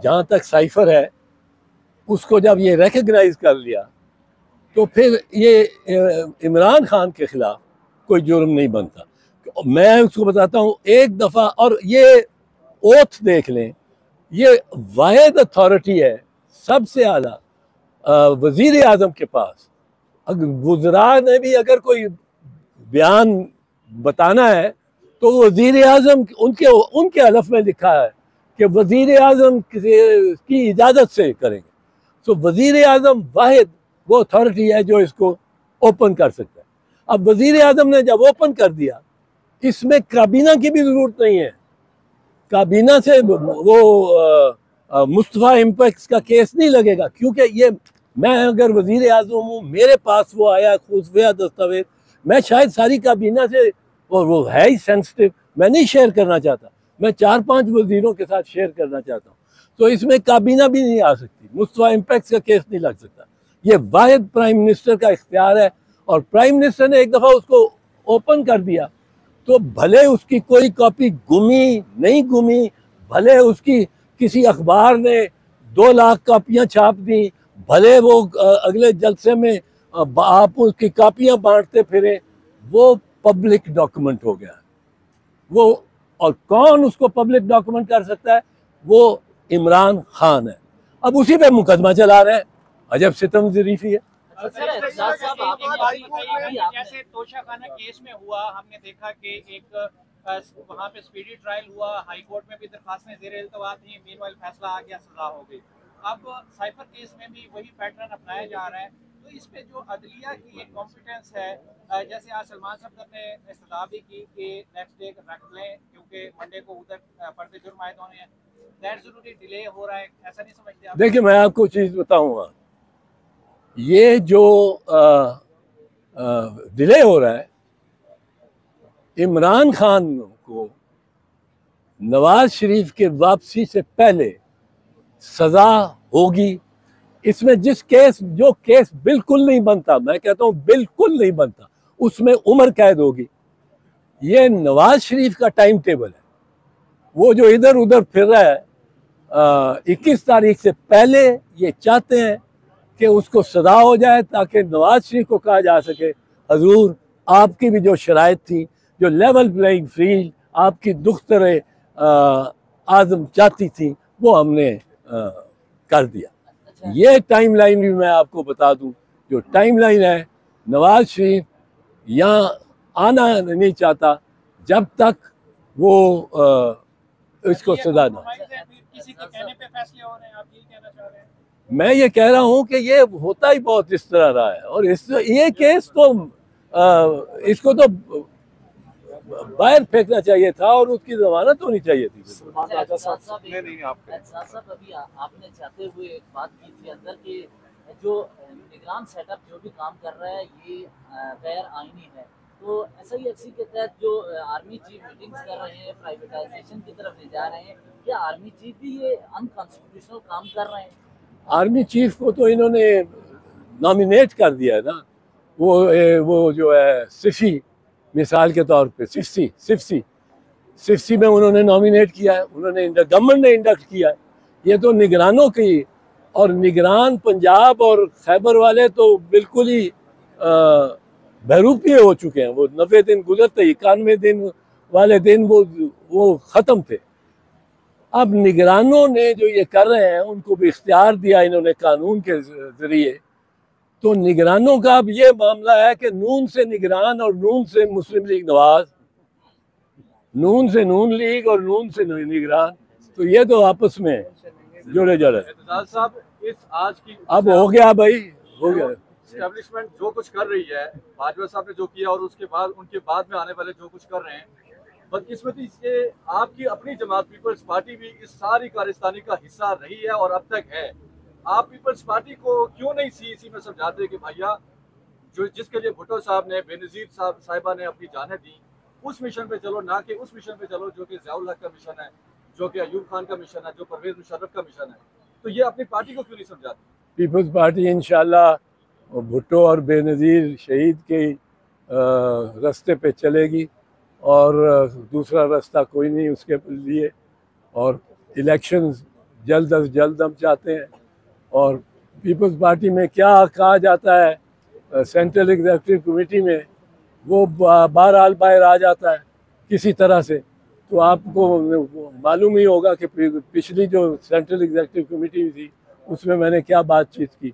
जहाँ तक साइफर है उसको जब ये रिकग्नाइज कर लिया तो फिर ये इमरान खान के खिलाफ कोई जुर्म नहीं बनता। मैं उसको बताता हूँ एक दफ़ा, और ये ओथ देख लें, ये वाहिद अथॉरिटी है सबसे आला वजीर आजम के पास। अगर वज़रा ने भी अगर कोई बयान बताना है तो वजीर आजम उनके उनके हलफ में लिखा है कि वजीर आजम की इजाज़त से करेंगे। तो वजीर आजम वाहिद वो अथॉरिटी है जो इसको ओपन कर सकता है। अब वजीर आजम ने जब ओपन कर दिया, इसमें काबीना की भी ज़रूरत नहीं है। काबीना से वो मुस्तफ़ा इम्पैक्ट का केस नहीं लगेगा, क्योंकि ये मैं अगर वजीर आजम हूँ, मेरे पास वो आया खुफिया दस्तावेज, मैं शायद सारी काबीना से, और वो है ही सेंसिटिव, मैं नहीं शेयर करना चाहता, मैं 4-5 वजीरों के साथ शेयर करना चाहता हूँ। तो इसमें काबीना भी नहीं आ सकती, मुस्तफ़ा इम्पैक्ट का केस नहीं लग सकता। ये वाहिद प्राइम मिनिस्टर का इख्तियार है, और प्राइम मिनिस्टर ने एक दफ़ा उसको ओपन कर दिया तो भले उसकी कोई कॉपी गुमी नहीं गुमी, भले उसकी किसी अखबार ने 2 लाख कॉपियाँ छाप दी, भले वो अगले जलसे में आप उसकी कॉपियाँ बांटते फिरे, वो पब्लिक डॉक्यूमेंट हो गया वो। और कौन उसको पब्लिक डॉक्यूमेंट कर सकता है? वो इमरान खान है। अब उसी पे मुकदमा चला रहे हैं। अजब सितम ज़रीफ़ी है। जैसे तोशाखाना केस में हुआ, हमने देखा कि एक वहाँ पे स्पीडी ट्रायल हुआ, हाई कोर्ट में भी दरखास्तें ज़ेर इल्तवा थी, मीनवाइल फैसला आ गया, सजा हो गई। अब साइफर केस में भी वही पैटर्न अपनाया जा रहा है। तो इस पे जो अदलिया की एक कॉम्पिटेंस है, जैसे आज सलमान साहब ने इस्तदा भी की कि नेक्स्ट डे रख लें क्योंकि मंडे को उधर पर्दे जुर्म आयद होने हैं, दैट ज़रूरी डिले हो रहा है, ऐसा नहीं समझते आप? देखिए, मैं आपको चीज़ बताऊँगा, ये जो डिले हो रहा है, इमरान खान को नवाज शरीफ के वापसी से पहले सजा होगी। इसमें जो केस बिल्कुल नहीं बनता, मैं कहता हूं बिल्कुल नहीं बनता, उसमें उम्र कैद होगी। ये नवाज शरीफ का टाइम टेबल है, वो जो इधर उधर फिर रहा है, 21 तारीख से पहले ये चाहते हैं कि उसको सजा हो जाए, ताकि नवाज शरीफ को कहा जा सके हजूर आपकी भी जो शराइत थी, जो लेवल प्लेइंग फील्ड आपकी दुख्तर आजम चाहती थी, वो हमने कर दिया। ये टाइमलाइन भी मैं आपको बता दूं, जो टाइमलाइन है, नवाज शरीफ यहाँ आना नहीं चाहता जब तक वो इसको सजा ना। किसी के कहने पे फैसले हो रहे हैं, आप यही कहना चाह रहे हैं? मैं ये कह रहा हूँ कि ये होता ही बहुत इस तरह रहा है, और ये केस तो इसको तो बाहर फेंकना चाहिए था और उसकी जमानत होनी चाहिए थी। अभी आपने चाहते हुए एक बात की थी अंदर कि जो निगरान सेटअप जो भी काम कर रहा है ये गैर आईनी है, तो SIFC के तहत जो आर्मी चीफ मीटिंग्स कर रहे हैं, प्राइवेटाइजेशन की तरफ ले जा रहे हैं, या आर्मी चीफ भी ये अनकॉन्स्टिट्यूशनल काम कर रहे हैं? आर्मी चीफ को तो इन्होंने नॉमिनेट कर दिया है ना, वो जो है सिफी, मिसाल के तौर पे सिफसी में उन्होंने नॉमिनेट किया है, उन्होंने गवर्नमेंट ने इंडक्ट किया है। ये तो निगरानों की, और निगरान पंजाब और खैबर वाले तो बिल्कुल ही बहरूपीय हो चुके हैं। वो 90 दिन गुजरते, 91 दिन वाले दिन वो ख़त्म थे। अब निगरानों ने जो ये कर रहे हैं, उनको भी इख्तियार दिया इन्होंने कानून के ज़रिए। तो निगरानों का अब ये मामला है कि नून से निगरान और नून से मुस्लिम लीग नवाज, नून से नून लीग और नून से निगरान, तो ये तो आपस में जुड़े जड़े। साहब, इस आज की अब हो गया भाई, हो गया। एस्टेब्लिशमेंट जो कुछ कर रही है, बाजवा साहब ने जो किया और उसके बाद उनके बाद में आने वाले जो कुछ कर रहे हैं, बदकिस्मती से आपकी अपनी जमात पीपल्स पार्टी भी इस सारी कारस्तानी का हिस्सा रही है और अब तक है। आप पीपल्स पार्टी को क्यों नहीं CEC में समझाते कि भैया जो जिसके लिए भुट्टो साहब ने, बेनज़ीर साहिबा ने अपनी जानें दी, उस मिशन पे चलो, ना कि उस मिशन पे चलो जो कि ज़ियाउल हक का मिशन है, जो कि अयूब खान का मिशन है, जो परवेज़ मुशर्रफ का मिशन है। तो ये अपनी पार्टी को क्यों नहीं समझाती? पीपल्स पार्टी इंशाल्लाह भुट्टो और बेनज़ीर शहीद के रास्ते पे चलेगी, और दूसरा रास्ता कोई नहीं उसके लिए। और इलेक्शंस जल्द अज जल्द हम चाहते हैं। और पीपल्स पार्टी में क्या कहा जाता है सेंट्रल एग्जीक्यूटिव कमेटी में, वो बहरहाल बाहर आ जाता है किसी तरह से। तो आपको मालूम ही होगा कि पिछली जो सेंट्रल एग्जीक्यूटिव कमेटी थी उसमें मैंने क्या बातचीत की।